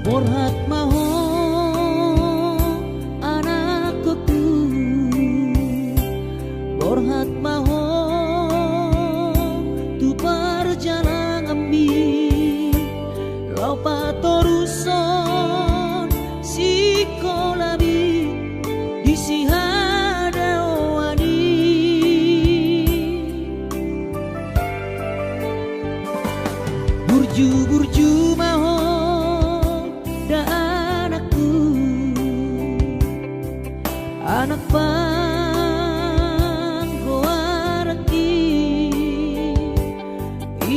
Borhat maho anakku, borhat maho tu perjalanan ambi lau patoruson si kolabi di sihada wani burju maho da anakku, anak panggoaraki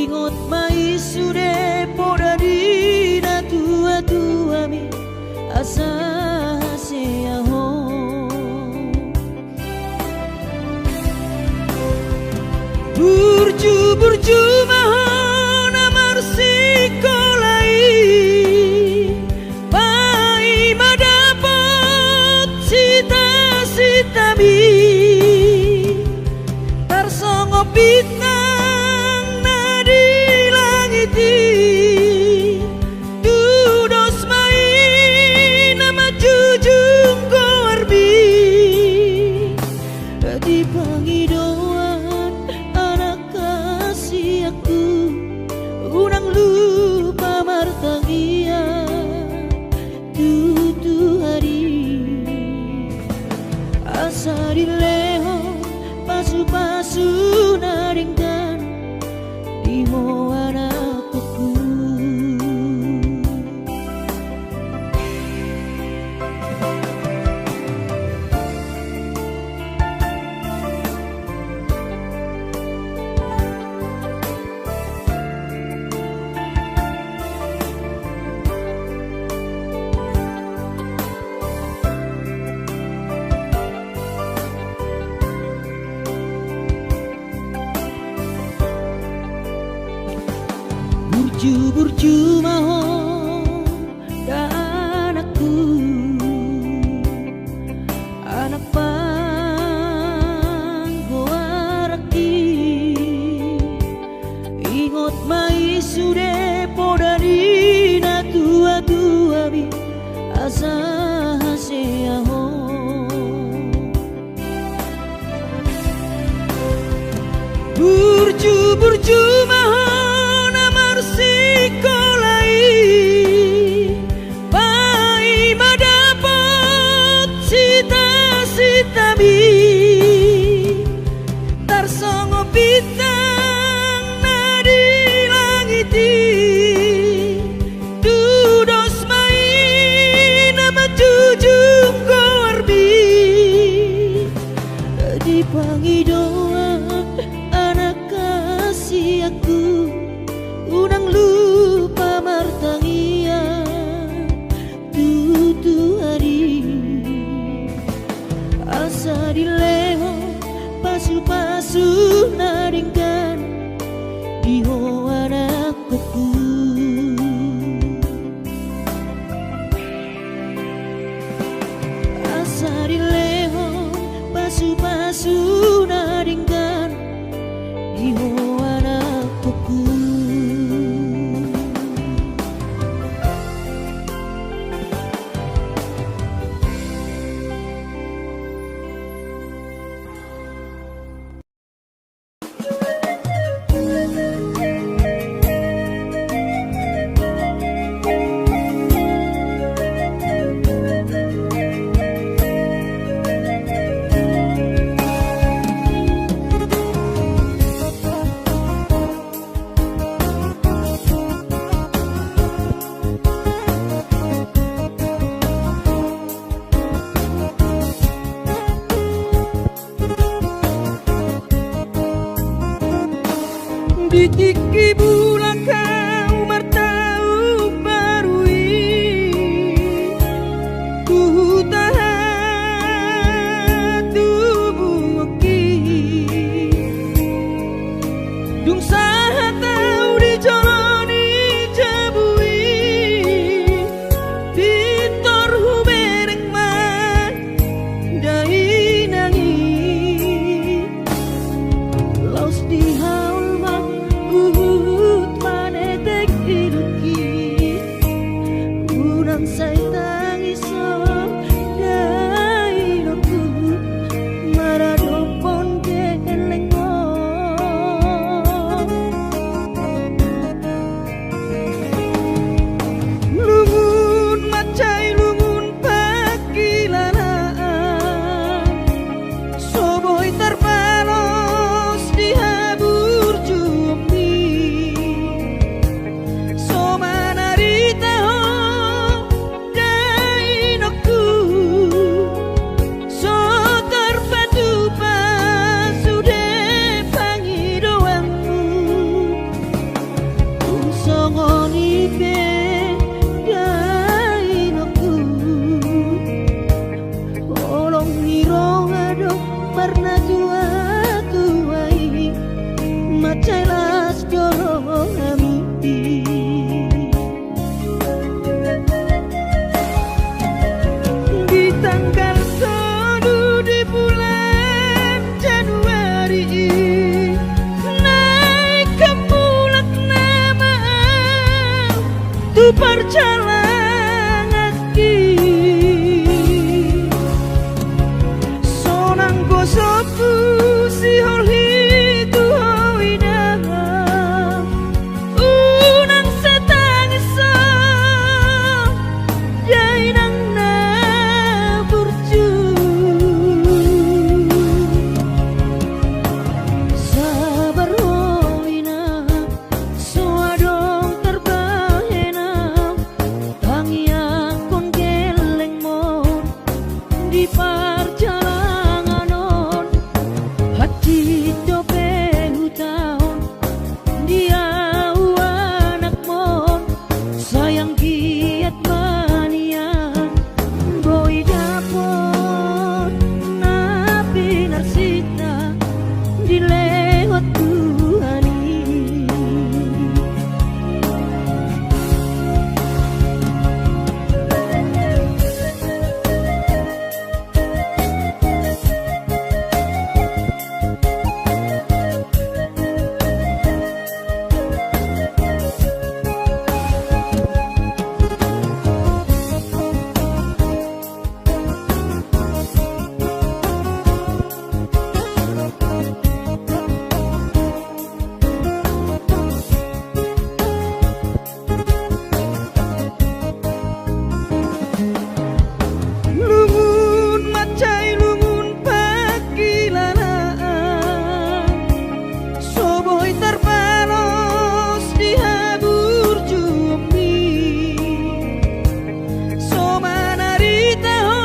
ingot mai sude poda dina tua mi asa seaho burju maho namar sikolai pai madapot sita mi tarsongo bintang nadi langiti dudos mai nama jujung korbi di pangidauan anak kasih aku unang lupa martangia tutu hari asa dileho pasu-pasu naringkan di anakku. Burju maho da anakku, anak panggoaraki ingot mai sude poda dina tua mi asa seaho burju maho sikolai pai madapot sita mi tarsongo bintang nadi langiti dudos mai nama jujung korbi di pangidauan anak kasih aku unang lupa martangia tutu hari asa dileho pasu-pasu naringkan di anakku. Asa dileho pasu-pasu naringkan di anakku. Ditiki bulan kau martau barui ku tahan tubuh ki dung saha tau dijalani jabui pintor hubereng mah dai nangi laus di haul mah tu perjalanan iki sonang gosoku si holi tu hoina unang setangisa jainang na burju sabar hoina suadong terbahena pangiang kon geleng mon di perjalanan on hati dope hutahon dia anak mon sayang giat manian boy dapon napi narsita dilewat Tuhani lungun macai lungun pakilanaan soboy terbalos di habur jumi somanarita ho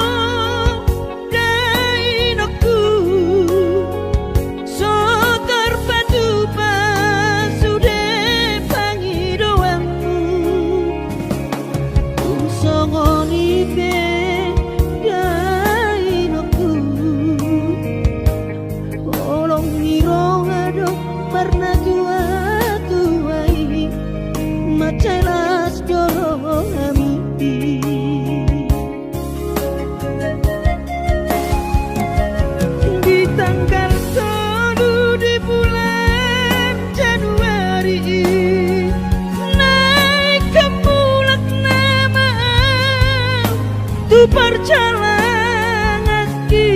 dainoku so terpatu pasude pangidoanmu songoni be dainoku olong nirong ado pernah tua tuai macelas doro ami di tanggal 10 di bulan Januari naik ke mulak nama tu perjalanan iki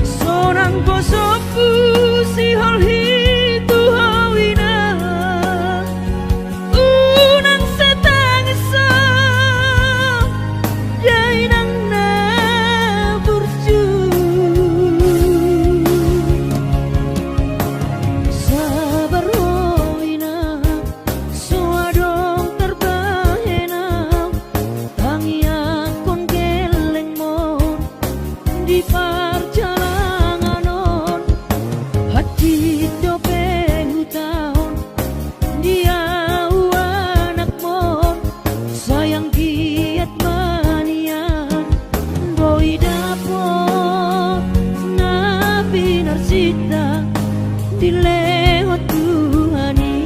sonang gosoku si holhi tu hawina unang setangisa jainang na burju sabar hoina suadong terbahena pangiang kon geleng mon di perjalanan on hati dope hutahon dia anak mon sayang giat manian boy dapon napi narsita dilewat Tuhani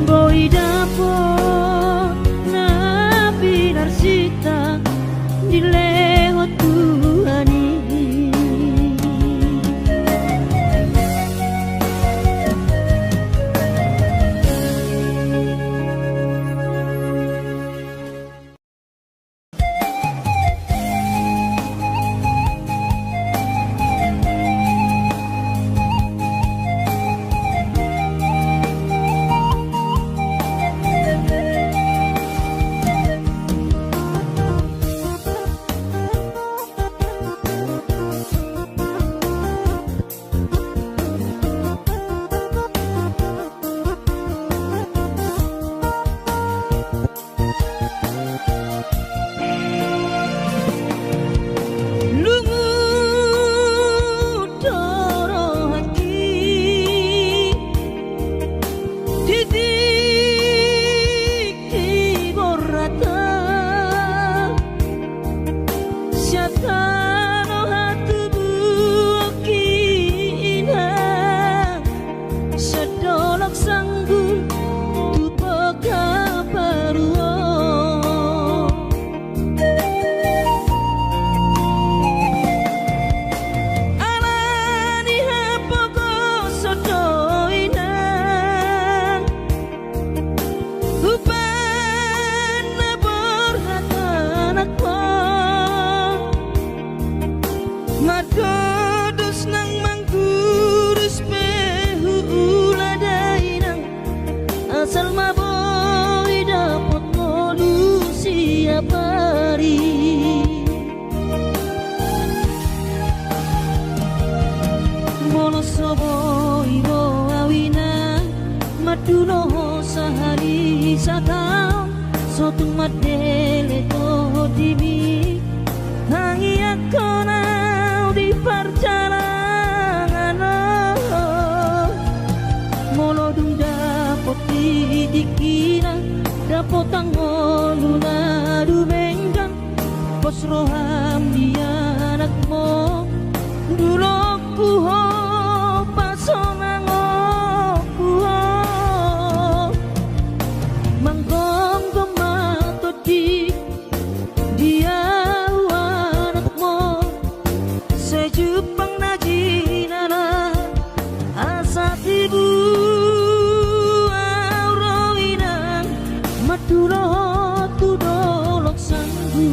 boy dapon napi narsita dilewat Tuhani Sotung madele to dimi Nangi aku nau di perjalanan Molodung dapot didikina Dapot angolu nadu benggang Pos roham di anakmu Dulu kuho pasonango kuho Manggong gemato di dia anakmu Sejupang najinana asa tibu Aurawinang Madulo tudolok sanggu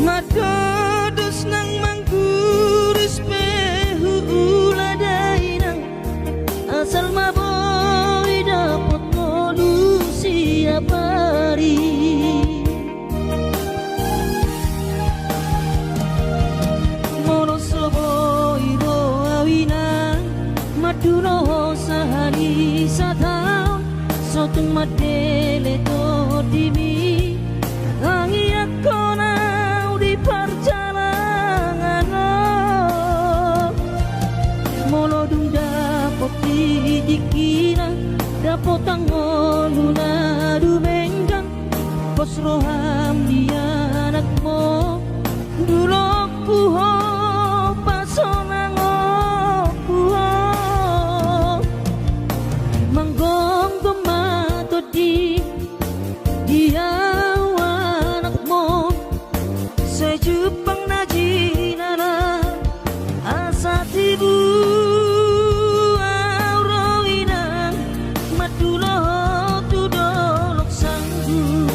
Matodus nang mangkuris pehu uladainang Asal maboy dapot ngolu siap hari Mono soboy roawinang Madulo sahani sataun Sotung madele to dimi Rangi aku nau di perjalanan Molodung dapot didikina Dapot angolu nadu benggang Pos roham di anakmu Dulu kuho pasonango kuho Manggong gemato di dia Sejupang najinana asa tibu Aurawinang Madulo tudolok sanggu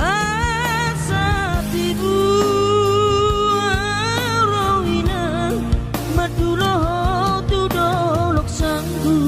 Asa tibu Aurawinang Madulo tudolok sanggu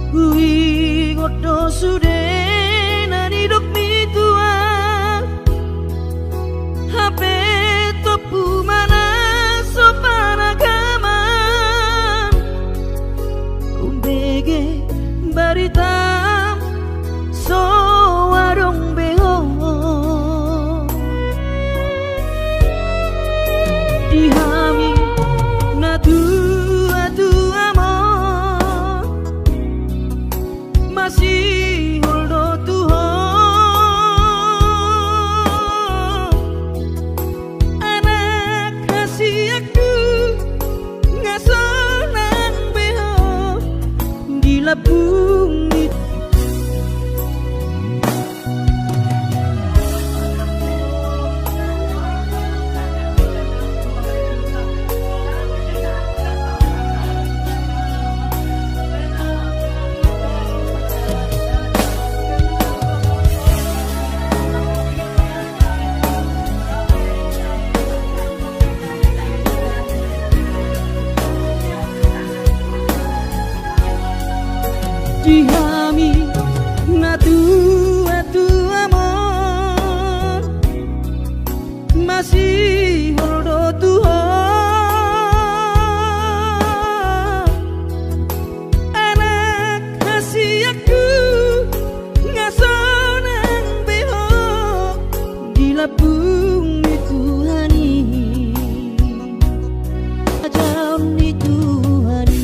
Kui ngodo sude nani dok mi tua HP topu mana sopana kaman Umbege baritam so warong beho Dihami natu masih holdo Tuhan anak kasih aku ngasonan beho di labung Na tua amor masih holdo Tuhan anak kasih aku ngasonang beho gila bumi Tuhani jam ni Tuhani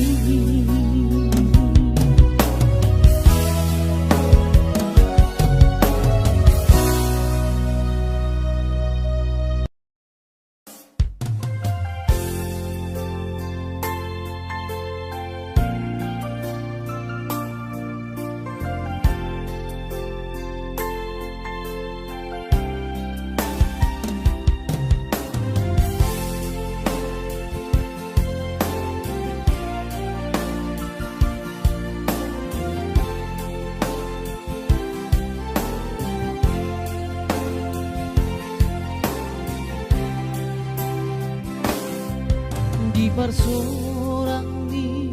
di bersorang di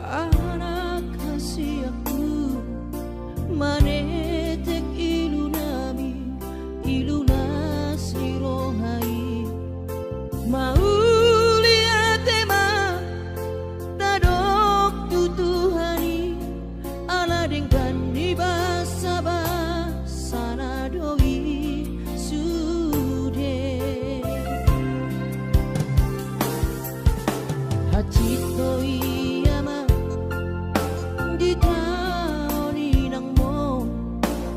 anak kasih aku manetek ilunami ilunas rohai mau lihat tema tadok tutuhani ala dengan di basa sana doi sude Hachito iyama di taoni nang mo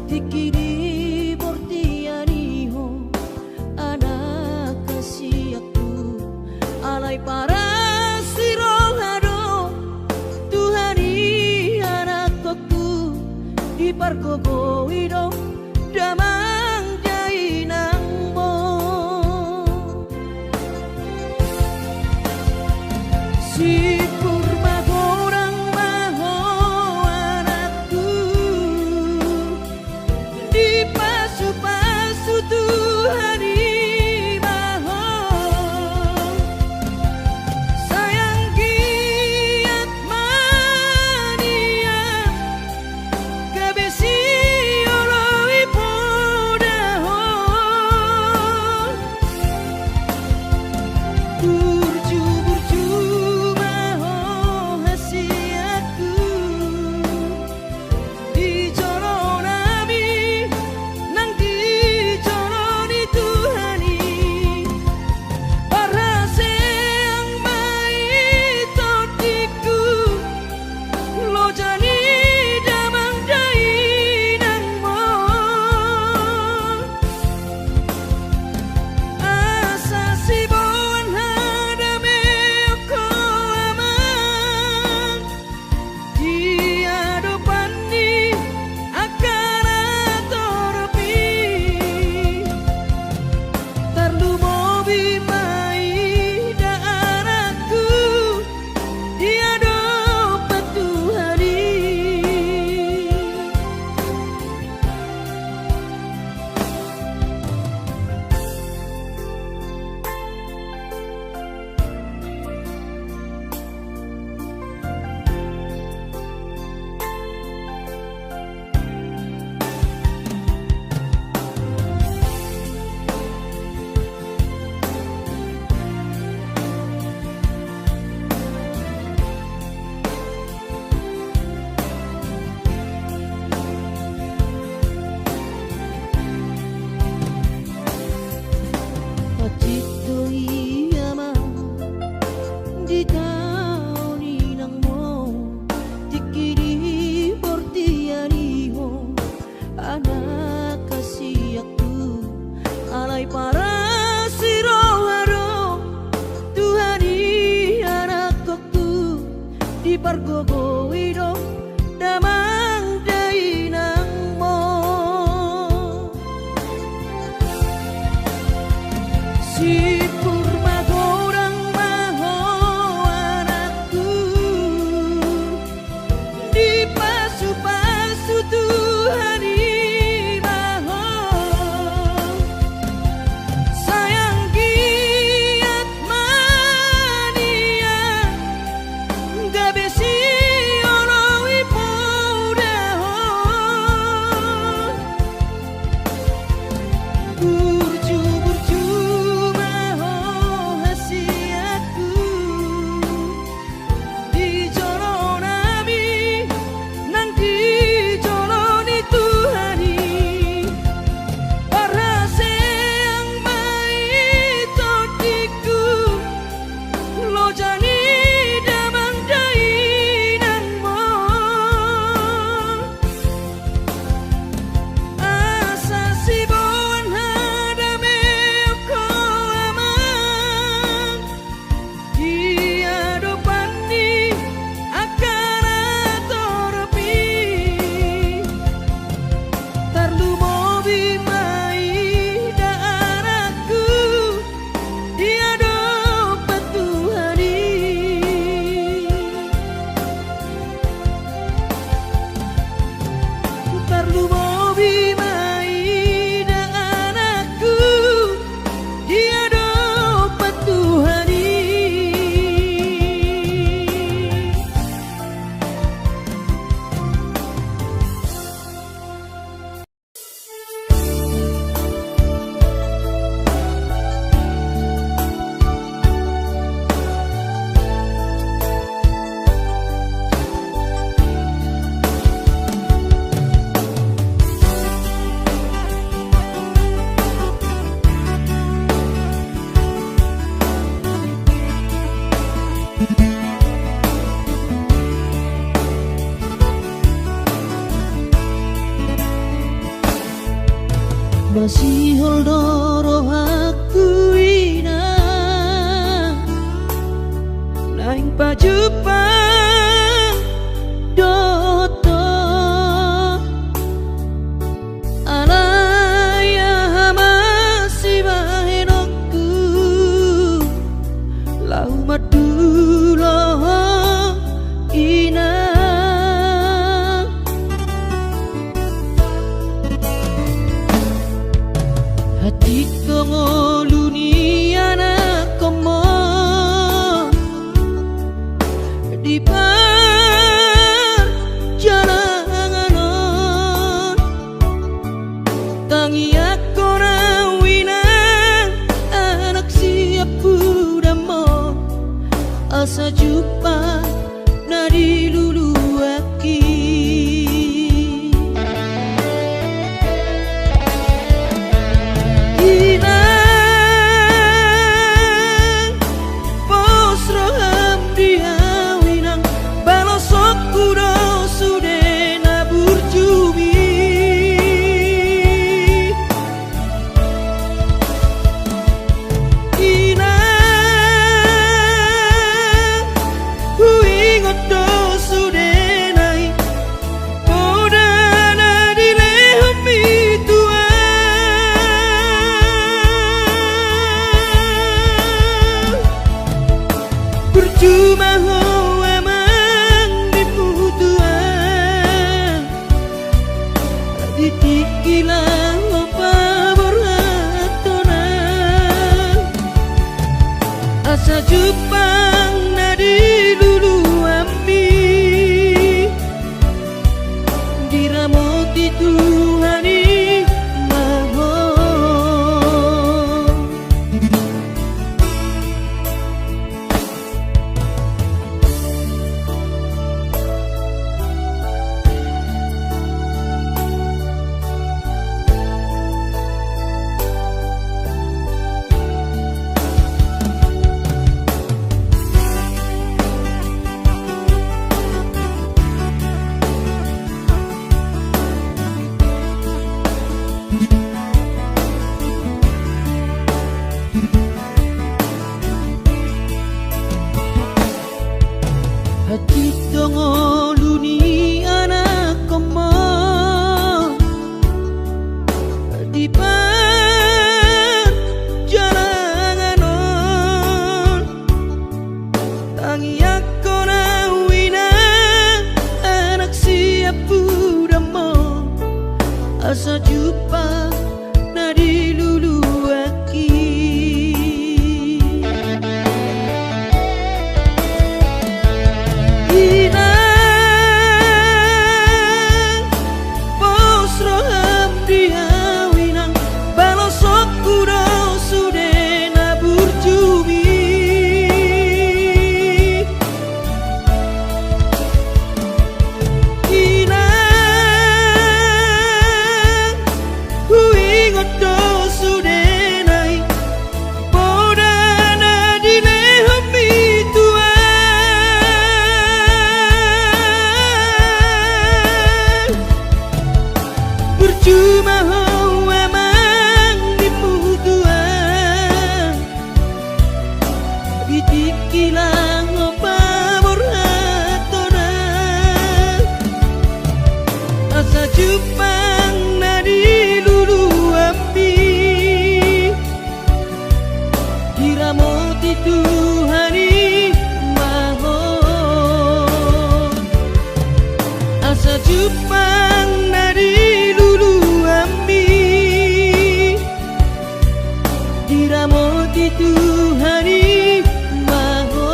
tikiri portiani ho anak kasih aku alay para sirohado Tuhani anak aku di pargobo ido damang jai nang mo si kurma gorang maho anakku di pasu-pasu Tuhani maho sayang giat mania kabesi oloi podaho burju-burju maho hasi aku di joronami nang di joroni Tuhani parase ang mai totiku lo jani damang dai nang mo asa si bon hadame ko amang dia dopani akan atoropi tarlu mobi mai da anakku dia dopat Tuhani Hachito iyama di taoni nang mo tikiri portiani ho anak kasih aku alay para siroharo Tuhani anak aku di pargogo ido damang dai nang mo si kurma gorang maho anakku di pasu-pasu Tuhani maho sayang giat mania gabesi oloi po Masihol doro aku ina Naing pajupang doto Alaya masih bahenokku Lau madulo ina Hati kongoluni anak komo di perjalanan tangi aku rawinang anak siap budamo asa jumpa nadi lulu aki Cuma ho emang diputuan ditikilang apa beratona asa jupang nadi lulu ami diramoti Tuhani Hati tongoluni anak komo di perjalanan tangi aku rawina anak siap budamo asa jumpa nadi lulu aki Cuma ho emang diputuan ditikilang apa beratona asa jupang nadi lulu api diramoti Tuhani mahon asa jupang nadi diramoti Tuhani mahon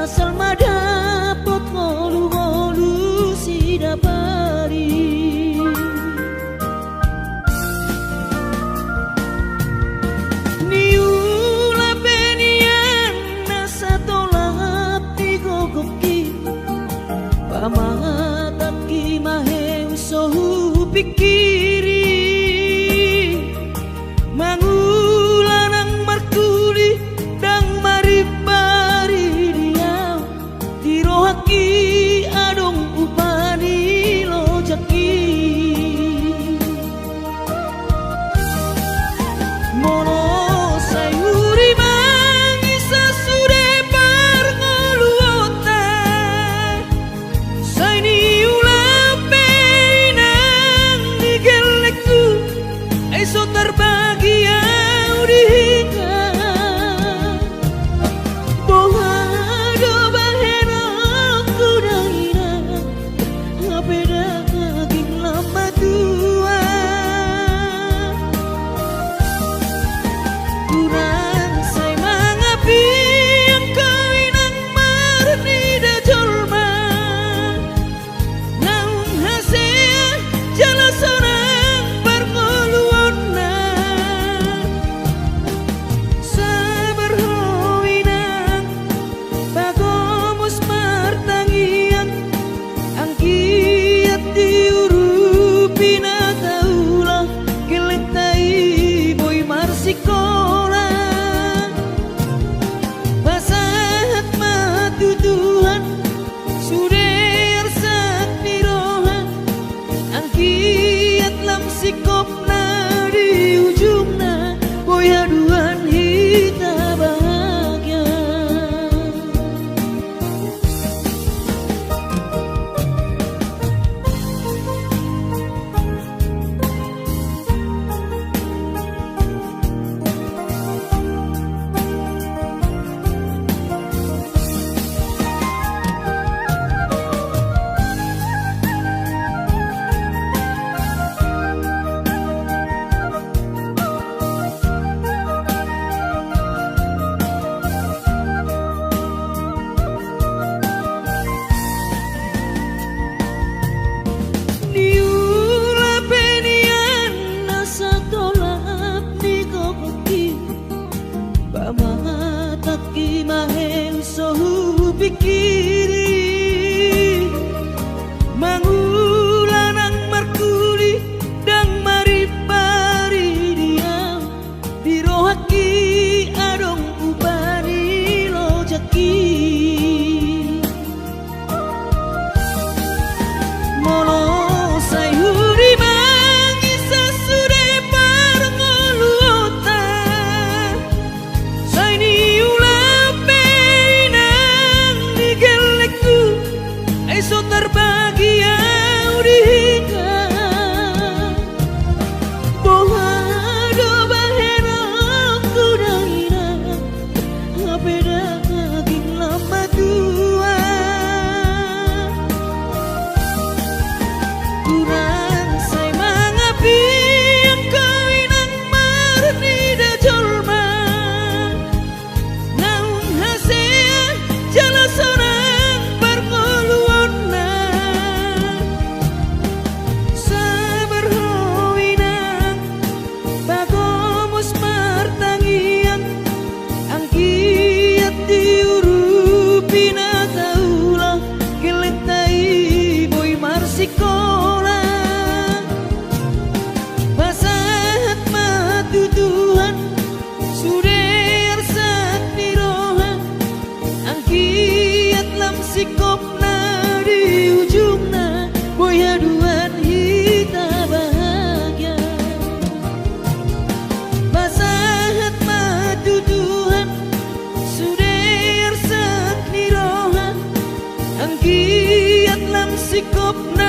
asal madapot ngolu-ngolu si dapari. Niula penian nasa tolap digogoki pamataki maheng sohu pikiri mangulanang markuli dang maribari dia tirohaki adong upani lojaki mono sayuri mangisa sude parngoluota saini ulape nang digelekku eso terbagi yang dihingga boha do bahena kudaina ngapeda kaging lama tua kurang say mangapi yang kawinang marni da jolma naung hasea jala sorang parngoluonna sabar howinang bagomus martangian ang kiat diurupi na kaulah gelentai boy marsikola pasahat matu Tuhan suder sak nirohan ang kiat lam sikopna di ujungna boy haduan hita bahagia. Niula penian nasa tolap digogoki pamataki maheng sohu pikiri mangulanang markuli dang maribari dia dirohaki adong upani lojaki mono sayuri mangisa sude parngoluota saini ulape nang digelekku eso terbagi yang dihingga boha do bahena kudaina ngapeda kaging lama tua kurang say mangapi yang kawinang marni da jolma naung hasea jala sorang parngoluonna sabar howinang bagomus martangian ang kiat diurupi na kaulah gelentai boy marsikola pasahat matu Tuhan suder sak nirohan ang kiat lam sikopna di ujungna boy haduan hita bahagia pasahat matu Tuhan suder sak nirohan ang kiat lam sikopna